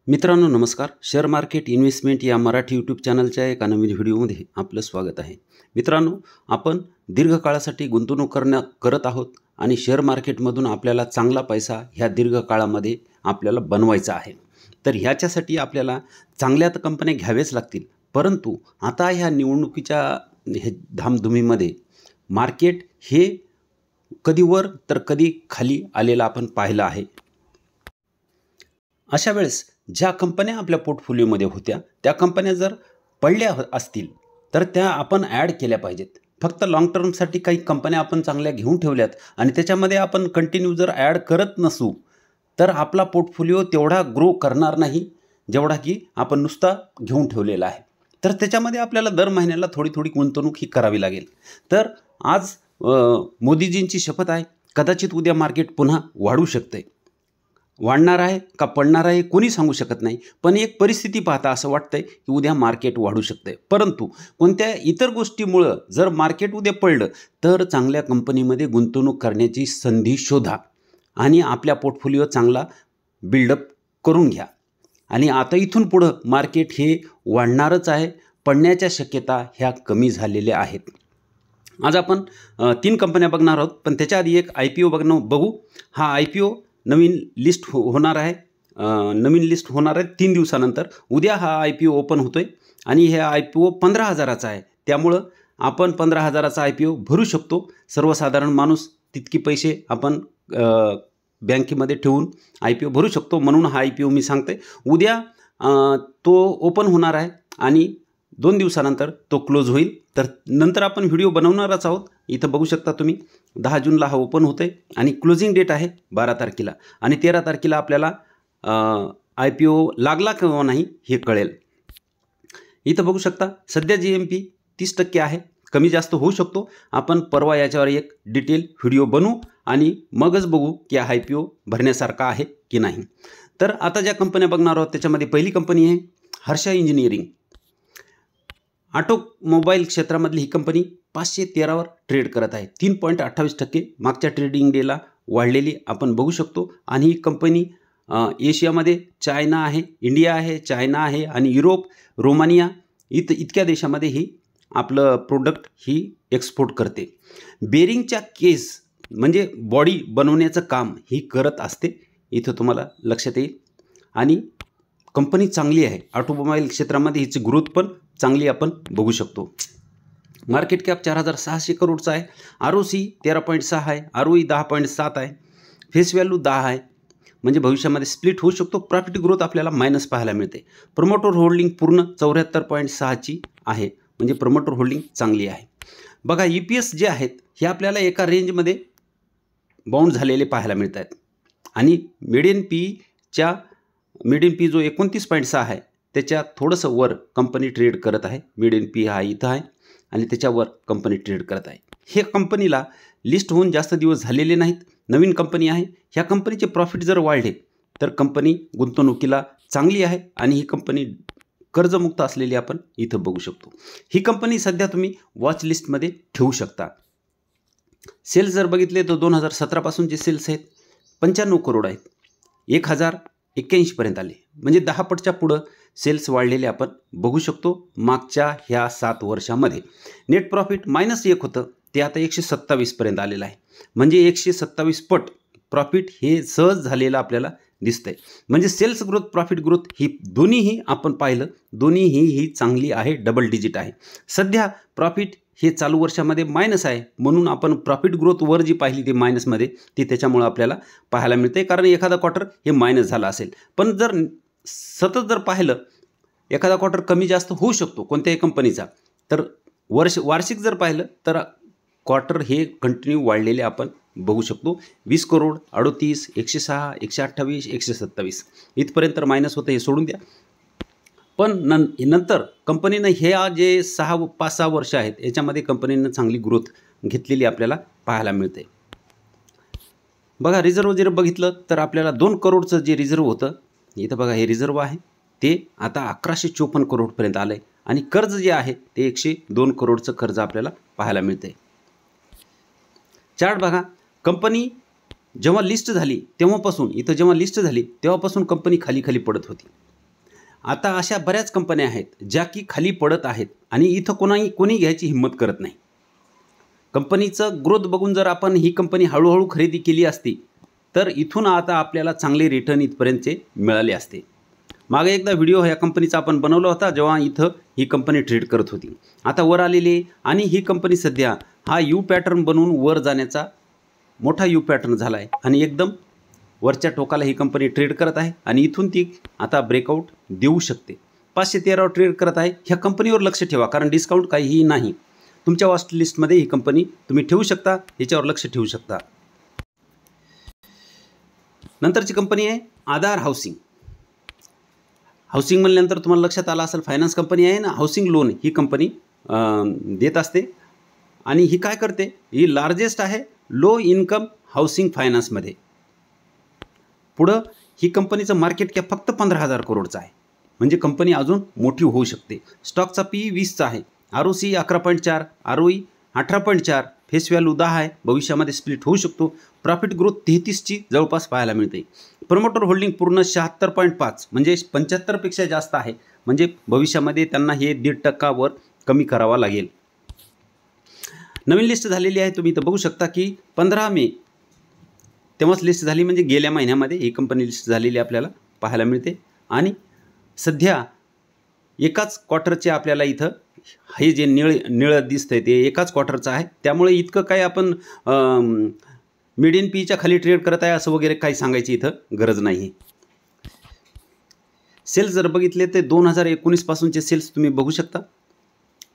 मित्रांनो नमस्कार. Share market investment या मराठी यूट्यूब चॅनलच्या एका नवीन व्हिडिओमध्ये आपलं स्वागत आहे. मित्रांनो, आपण दीर्घकाळासाठी गुंतवणूक करत आहोत आणि शेअर मार्केटमधून आपल्याला चांगला पैसा ह्या दीर्घकाळामध्ये आपल्याला बनवायचा आहे. तर ह्याच्यासाठी आपल्याला चांगल्या कंपन्या घ्याव्याच लागतील. परंतु आता ह्या निवडणुकीच्या हे धामधुमीमध्ये मार्केट हे कधी वर तर कधी खाली आलेलं आपण पाहिलं आहे. अशा वेळेस ज्या कंपन्या आपल्या पोर्टफोलिओमध्ये होत्या त्या कंपन्या जर पडल्या असतील तर त्या आपण ॲड केल्या पाहिजेत. फक्त लाँग टर्मसाठी काही कंपन्या आपण चांगल्या घेऊन ठेवल्यात आणि त्याच्यामध्ये आपण कंटिन्यू जर ॲड करत नसू तर आपला पोर्टफोलिओ तेवढा ग्रो करणार नाही जेवढा की आपण नुसता घेऊन ठेवलेला आहे. तर त्याच्यामध्ये आपल्याला दर महिन्याला थोडी थोडी गुंतवणूक ही करावी लागेल. तर आज मोदीजींची शपथ आहे. कदाचित उद्या मार्केट पुन्हा वाढू शकते. वाढणार आहे का पडणार आहे कोणी सांगू शकत नाही. पण एक परिस्थिती पाहता असं वाटतंय की उद्या मार्केट वाढू शकते. परंतु कोणत्या इतर गोष्टीमुळं जर मार्केट उद्या पडलं तर चांगल्या कंपनीमध्ये गुंतवणूक करण्याची संधी शोधा आणि आपल्या पोर्टफोलिओ चांगला बिल्डअप करून घ्या. आणि आता इथून पुढं मार्केट हे वाढणारच आहे. पडण्याच्या शक्यता ह्या कमी झालेल्या आहेत. आज आपण 3 कंपन्या बघणार आहोत. पण त्याच्या आधी एक IPO बघू. हा IPO नवीन लिस्ट होणार आहे. नवीन लिस्ट होणार आहे 3 दिवसानंतर. उद्या हा IPO ओपन होतोय आणि हे IPO 15,000चा आहे. त्यामुळं आपण 15,000चा IPO भरू शकतो. सर्वसाधारण माणूस तितकी पैसे आपण बँकेमध्ये ठेवून IPO भरू शकतो. म्हणून हा IPO मी सांगते. उद्या तो ओपन होणार आहे आणि 2 दिवसानंतर तो क्लोज होईल. तर नंतर आपण व्हिडिओ बनवणारच आहोत. इथं बघू शकता तुम्ही 10 जूनला हा ओपन होतोय आणि क्लोजिंग डेट आहे 12 तारखेला आणि 13 तारखेला आपल्याला IPO लागला किंवा नाही हे कळेल. इथं बघू शकता सध्या GMP 30% आहे. कमी जास्त होऊ शकतो. आपण परवा याच्यावर एक डिटेल व्हिडिओ बनवू आणि मगच बघू की हा IPO भरण्यासारखा आहे की नाही. तर आता ज्या कंपन्या बघणार आहोत त्याच्यामध्ये पहिली कंपनी आहे हर्षा इंजिनिअरिंग. ऑटोमोबाईल क्षेत्रामधली ही कंपनी 513वर ट्रेड करत आहे. 3.28% मागच्या ट्रेडिंग डेला वाढलेली आपण बघू शकतो. आणि ही कंपनी एशियामध्ये चायना आहे, इंडिया आहे, चायना आहे आणि युरोप, रोमानिया इतक्या देशामध्ये ही आपलं प्रोडक्ट ही एक्सपोर्ट करते. बेरिंगच्या केस म्हणजे बॉडी बनवण्याचं काम ही करत असते. इथं तुम्हाला लक्षात येईल. आणि कंपनी चांगली आहे. ऑटोमोबाईल क्षेत्रामध्ये हिची ग्रोथ पण चांगली आपण बघू शकतो. मार्केट कॅप 4,600 करोडचा आहे. ROC 13.6 आहे. ROE 10.7 आहे. फेस व्हॅल्यू 10 आहे. म्हणजे भविष्यामध्ये स्प्लिट होऊ शकतो. प्रॉफिट ग्रोथ आपल्याला मायनस पाहायला मिळते. प्रमोटर होल्डिंग पूर्ण 74.6ची आहे. म्हणजे प्रमोटर होल्डिंग चांगली आहे. बघा EPS जे आहेत हे आपल्याला एका रेंजमध्ये बाउंड झालेले पाहायला मिळत आहेत. आणि मीडियन पी जो 29.6 आहे त्याच्या थोडंसं वर कंपनी ट्रेड करत आहे. मीडियन पी हा इथं आहे आणि त्याच्यावर कंपनी ट्रेड करत आहे. हे कंपनीला लिस्ट होऊन जास्त दिवस झालेले नाहीत. नवीन कंपनी आहे. ह्या कंपनीचे प्रॉफिट जर वाढले तर कंपनी गुंतवणुकीला चांगली आहे आणि ही कंपनी कर्जमुक्त असलेली आपण इथं बघू शकतो. ही कंपनी सध्या तुम्ही वॉच लिस्टमध्ये ठेवू शकता. सेल्स जर बघितले तर 2017 पासून जे सेल्स आहेत 95 करोड आहेत. 1081 पर्यंत आले. म्हणजे 10 पटच्या पुढं सेल्स वाढलेले आपण बघू शकतो मागच्या ह्या 7 वर्षामध्ये. नेट प्रॉफिट -1 होतं ते आता 127 पर्यंत आलेलं आहे. म्हणजे 127 पट प्रॉफिट हे सहज झालेलं आपल्याला दिसतंय. म्हणजे सेल्स ग्रोथ प्रॉफिट ग्रोथ ही दोन्हीही आपण पाहिलं दोन्हीही ही चांगली आहे. डबल डिजिट आहे. सध्या प्रॉफिट हे चालू वर्षामध्ये मायनस आहे. म्हणून आपण प्रॉफिट ग्रोथ वर जी पाहिली ती मायनसमध्ये ती त्याच्यामुळं आपल्याला पाहायला मिळते. कारण एखादा क्वार्टर हे मायनस झाला असेल. पण जर सतत जर पाहिलं एखादा क्वार्टर कमी जास्त होऊ शकतो कोणत्याही कंपनीचा. तर वार्षिक जर पाहिलं तर क्वार्टर हे कंटिन्यू वाढलेले आपण बघू शकतो. 20 करोड 38 106 128 127 इथपर्यंत तर मायनस होतं हे सोडून द्या. पण नंतर कंपनीनं हे जे 5-6 वर्ष आहेत याच्यामध्ये कंपनीनं चांगली ग्रोथ घेतलेली आपल्याला पाहायला मिळते. बघा रिझर्व जर बघितलं तर आपल्याला 2 करोडचं जे रिझर्व होतं इथं बघा हे रिझर्व आहे ते आता 1154 करोडपर्यंत आलं आहे. आणि कर्ज जे आहे ते 102 करोडचं कर्ज आपल्याला पाहायला मिळते. चार्ट बघा. कंपनी जेव्हा लिस्ट झाली तेव्हापासून इथं जेव्हा लिस्ट झाली तेव्हापासून कंपनी खाली पडत होती. आता अशा बऱ्याच कंपन्या आहेत ज्या की खाली पडत आहेत आणि इथं कोणी घ्यायची हिंमत करत नाही. कंपनीचं ग्रोथ बघून जर आपण ही कंपनी हळूहळू खरेदी केली असती तर इथून आता आपल्याला चांगले रिटर्न इथपर्यंतचे मिळाले असते. मागे एकदा व्हिडिओ ह्या कंपनीचा आपण बनवला होता जेव्हा इथं ही कंपनी ट्रेड करत होती. आता वर आलेली आणि ही कंपनी सध्या हा यू पॅटर्न बनवून वर जाण्याचा मोठा यू पॅटर्न झाला आहे आणि एकदम वरच्या टोकाला ही कंपनी ट्रेड करत आहे आणि इथून ती आता ब्रेकआउट देऊ शकते. 513 वर ट्रेड करत आहे. ह्या कंपनीवर लक्ष ठेवा कारण डिस्काउंट काहीही नाही. तुमच्या वॉच लिस्टमध्ये ही कंपनी तुम्ही ठेवू शकता, याच्यावर लक्ष ठेवू शकता. नंतरची कंपनी आहे आधार हाऊसिंग. हाऊसिंग म्हणल्यानंतर तुम्हाला लक्षात आलं असेल फायनान्स कंपनी आहे ना, हाऊसिंग लोन ही कंपनी देत असते आणि ही काय करते, ही लार्जेस्ट आहे लो इन्कम हाऊसिंग फायनान्समध्ये. पुढं ही कंपनीचं मार्केट कॅप फक्त 15,000 करोडचं आहे, म्हणजे कंपनी अजून मोठी होऊ शकते. स्टॉकचा PE 20चा आहे, ROC 11.4, ROE 18.4, फेस व्हॅल्यू 10 आहे, भविष्यामध्ये स्प्लिट होऊ शकतो. प्रॉफिट ग्रोथ 33ची जवळपास पाहायला मिळते. प्रमोटर होल्डिंग पूर्ण 76.5 म्हणजे 75पेक्षा जास्त आहे, म्हणजे भविष्यामध्ये त्यांना हे 1.5% कमी करावा लागेल. नवीन लिस्ट झालेली आहे, तुम्ही इथं बघू शकता की 15 मे तेव्हाच लिस्ट झाली, म्हणजे गेल्या महिन्यामध्ये ही कंपनी लिस्ट झालेली आपल्याला पाहायला मिळते. आणि सध्या एकाच क्वार्टरचे आपल्याला इथं हे जे निळं दिसतंय ते एकाच क्वार्टरचं आहे, त्यामुळे इतकं काय आपण मीडियन पीच्या खाली ट्रेड करत आहे असं वगैरे काही सांगायची इथं गरज नाही. सेल्स जर बघितले ते 2019 पासूनचे सेल्स तुम्ही बघू शकता.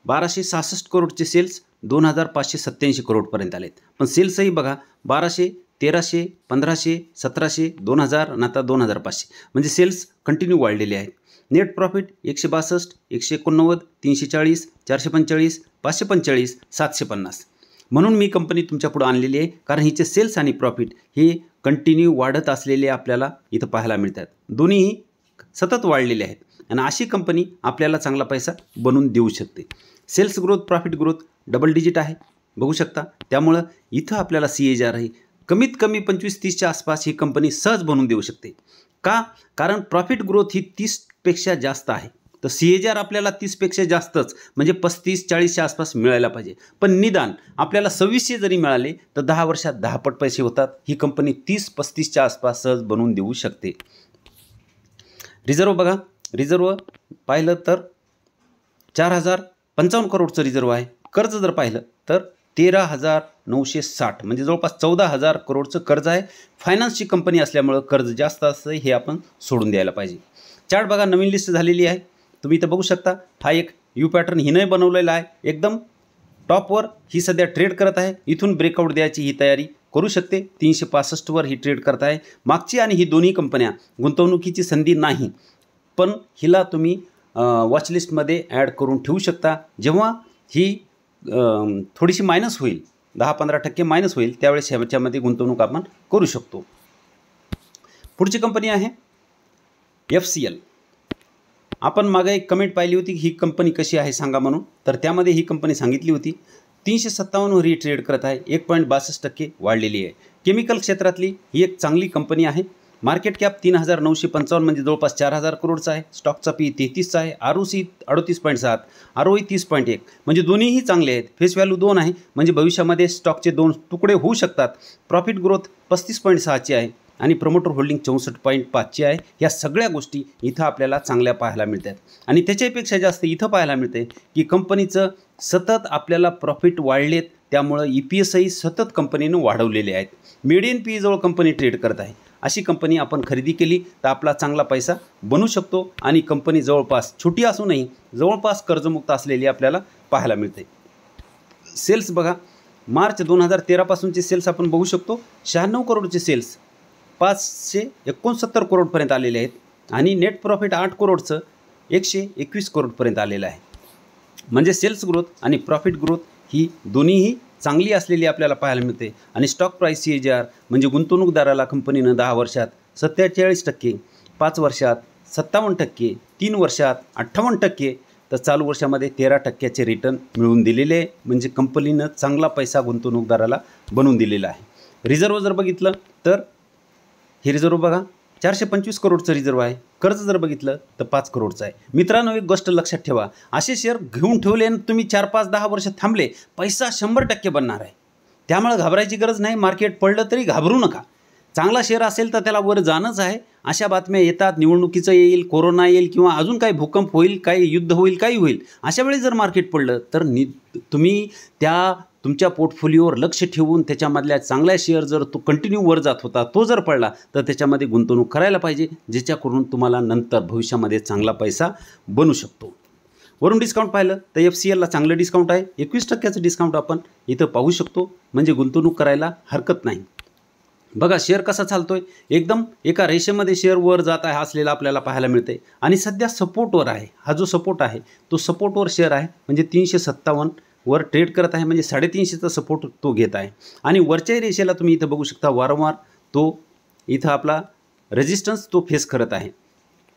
1266 करोडचे सेल्स 2587 करोडपर्यंत आलेत. पण सेल्सही बघा 1200, 1300, 1500, 1700, 2000 आणि आता 2500, म्हणजे सेल्स कंटिन्यू वाढलेले आहेत. Net profit 162, 189, 340, 445, 545, 750. म्हणून मी कंपनी तुमच्या पुढे आणलेली आहे कारण हिचे सेल्स आणि प्रॉफिट हे कंटिन्यू वाढत असलेले आपल्याला इथं पाहायला मिळतात. दोन्हीही सतत वाढलेले आहेत आणि अशी कंपनी आपल्याला चांगला पैसा बनवून देऊ शकते. Sales growth profit growth double digit आहे बघू शकता, त्यामुळं इथं आपल्याला CAGR आहे कमीत कमी 25-30च्या आसपास ही कंपनी सहज बनवून देऊ शकते. का? कारण प्रॉफिट ग्रोथ ही 30पेक्षा जास्त आहे, तर CAGR आपल्याला 30पेक्षा जास्तच म्हणजे 35-40च्या आसपास मिळायला पाहिजे. पण निदान आपल्याला 2600 जरी मिळाले तर 10 वर्षात 10 पट पैसे होतात. ही कंपनी 30-35च्या आसपास सहज बनवून देऊ शकते. रिझर्व बघा, रिझर्व पाहिलं तर 4055 करोडचं रिझर्व आहे. कर्ज जर पाहिलं तर 13,960 म्हणजे जवळपास 14,000 करोडचं कर्ज आहे. फायनान्सची कंपनी असल्यामुळं कर्ज जास्त असतं हे आपण सोडून द्यायला पाहिजे. चार्ट बघा, नवीन लिस्ट झालेली आहे, तुम्ही इथं बघू शकता. हा एक यू पॅटर्न हिने बनवलेला आहे, एकदम टॉपवर ही सध्या ट्रेड करत आहे. इथून ब्रेकआउट द्यायची ही तयारी करू शकते. 365वर ही ट्रेड करत आहे. मागची आणि ही दोन्ही कंपन्या गुंतवणुकीची संधी नाही, पण हिला तुम्ही वॉचलिस्टमध्ये ॲड करून ठेवू शकता. जेव्हा ही थोडीशी मायनस होईल, 10-15% मायनस होईल, त्यावेळेस ह्याच्यामध्ये गुंतवणूक आपण करू शकतो. पुढची कंपनी आहे FCL. आपण मागे एक कमेंट पाहिली होती की ही कंपनी कशी आहे सांगा म्हणून, तर त्यामध्ये ही कंपनी सांगितली होती 357वर ही ट्रेड करत आहे, 1.62% वाढलेली आहे. केमिकल क्षेत्रातली ही एक चांगली कंपनी आहे. मार्केट कॅप 3,955 म्हणजे जवळपास 4,000 करोडचा आहे. स्टॉकचा PE 33चा आहे. ROC 38.7, ROE 30.1 म्हणजे दोन्हीही चांगले आहेत. फेस व्हॅल्यू 2 आहे, म्हणजे भविष्यामध्ये स्टॉकचे 2 तुकडे होऊ शकतात. प्रॉफिट ग्रोथ 35.6ची आहे आणि प्रमोटर होल्डिंग 64.5ची आहे. ह्या सगळ्या गोष्टी इथं आपल्याला चांगल्या पाहायला मिळतात. आणि त्याच्यापेक्षा जास्त इथं पाहायला मिळते की कंपनीचं सतत आपल्याला प्रॉफिट वाढलेत, त्यामुळं EPSही सतत कंपनीनं वाढवलेले आहेत. मीडियन PE जवळ कंपनी ट्रेड करत आहे. अशी कंपनी आपण खरेदी केली तर आपला चांगला पैसा बनू शकतो आणि कंपनी जवळपास छोटी असूनही जवळपास कर्जमुक्त असलेली आपल्याला पाहायला मिळते. सेल्स बघा, मार्च 2013 पासूनचे सेल्स आपण बघू शकतो. 96 करोडचे सेल्स 569 करोडपर्यंत आलेले आहेत आणि नेट प्रॉफिट 8 करोडचं 121 करोडपर्यंत आलेलं आहे. म्हणजे सेल्स ग्रोथ आणि प्रॉफिट ग्रोथ ही दोन्हीही चांगली असलेली आपल्याला पाहायला मिळते. आणि स्टॉक प्राईस CAGR म्हणजे गुंतवणूकदाराला कंपनीनं 10 वर्षात 47%, 5 वर्षात 57%, 3 वर्षात 58%, तर चालू वर्षामध्ये 13%चे रिटर्न मिळवून दिलेले आहे. म्हणजे कंपनीनं चांगला पैसा गुंतवणूकदाराला बनवून दिलेला आहे. रिझर्व जर बघितलं तर हे रिझर्व बघा 425 करोडचं रिझर्व आहे. कर्ज जर बघितलं तर 5 करोडचं आहे. मित्रांनो, एक गोष्ट लक्षात ठेवा, असे शेअर घेऊन ठेवले आणि तुम्ही 4, 5, 10 वर्ष थांबले, पैसा 100% बनणार आहे. त्यामुळे घाबरायची गरज नाही. मार्केट पडलं तरी घाबरू नका. चांगला शेअर असेल तर त्याला वर जाणंच आहे. अशा बातम्या येतात, निवडणुकीचं येईल, कोरोना येईल किंवा अजून काही भूकंप होईल, काही युद्ध होईल, काही होईल. अशा वेळी जर मार्केट पडलं तर तुम्ही तुमच्या पोर्टफोलिओवर लक्ष ठेवून त्याच्यामधल्या चांगल्या शेअर जर तो कंटिन्यू वर जात होता, तो जर पडला तर त्याच्यामध्ये गुंतवणूक करायला पाहिजे, ज्याच्याकडून तुम्हाला नंतर भविष्यामध्ये चांगला पैसा बनू शकतो. वरून डिस्काउंट पाहिलं तर FCLला चांगलं डिस्काउंट आहे. 21% डिस्काउंट आपण इथं पाहू शकतो. म्हणजे गुंतवणूक करायला हरकत नाही. बघा शेअर कसा चालतोय, एकदम एका रेषेमध्ये शेअर वर जात आहे असलेला आपल्याला पाहायला मिळते. आणि सध्या सपोर्टवर आहे. हा जो सपोर्ट आहे तो सपोर्टवर शेअर आहे. म्हणजे 357 वर ट्रेड करत आहे. म्हणजे 350चा सपोर्ट तो घेत आहे. आणि वरच्या रेषेला तुम्ही इथं बघू शकता, वारंवार तो इथं आपला रेजिस्टन्स तो फेस करत आहे.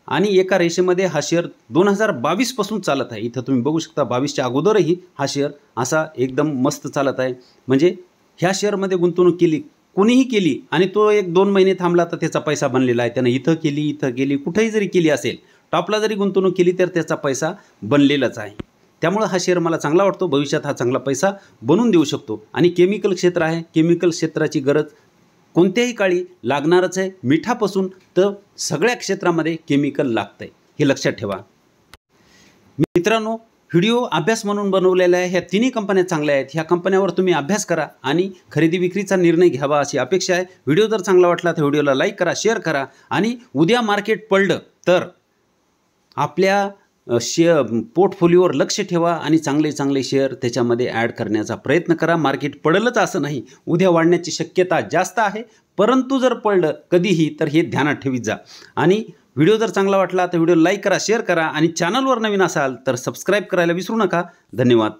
आणि एका रेषेमध्ये हा शेअर 2022 पासून चालत आहे. इथं तुम्ही बघू शकता 22च्या अगोदरही हा शेअर असा एकदम मस्त चालत आहे. म्हणजे ह्या शेअरमध्ये गुंतवणूक केली, कोणीही केली आणि तो 1-2 महिने थांबला तर त्याचा पैसा बनलेला आहे. त्यानं इथं केली, कुठेही जरी केली असेल, टॉपला जरी गुंतवणूक केली तर त्याचा पैसा बनलेलाच आहे. त्यामुळं हा शेअर मला चांगला वाटतो. भविष्यात हा चांगला पैसा बनवून देऊ शकतो. आणि केमिकल क्षेत्र आहे. केमिकल क्षेत्राची गरज कोणत्याही काळी लागणारच आहे. मिठापासून तर सगळ्या क्षेत्रामध्ये केमिकल लागतं आहे, हे लक्षात ठेवा. मित्रांनो, व्हिडिओ अभ्यास म्हणून बनवलेला आहे. ह्या तिन्ही कंपन्या चांगल्या आहेत. ह्या कंपन्यावर तुम्ही अभ्यास करा आणि खरेदी विक्रीचा निर्णय घ्यावा अशी अपेक्षा आहे. व्हिडिओ जर चांगला वाटला तर व्हिडिओला लाईक करा, शेअर करा. आणि उद्या मार्केट पडलं तर आपल्या पोर्टफोलिओवर लक्ष ठेवा आणि चांगले शेअर त्याच्यामध्ये ॲड करण्याचा प्रयत्न करा. मार्केट पडलंच असं नाही, उद्या वाढण्याची शक्यता जास्त आहे. परंतु जर पडलं कधीही तर हे ध्यानात ठेवीत जा. आणि व्हिडिओ जर चांगला वाटला तर व्हिडिओ लाईक करा, शेअर करा. आणि चॅनलवर नवीन असाल तर सबस्क्राईब करायला विसरू नका. धन्यवाद.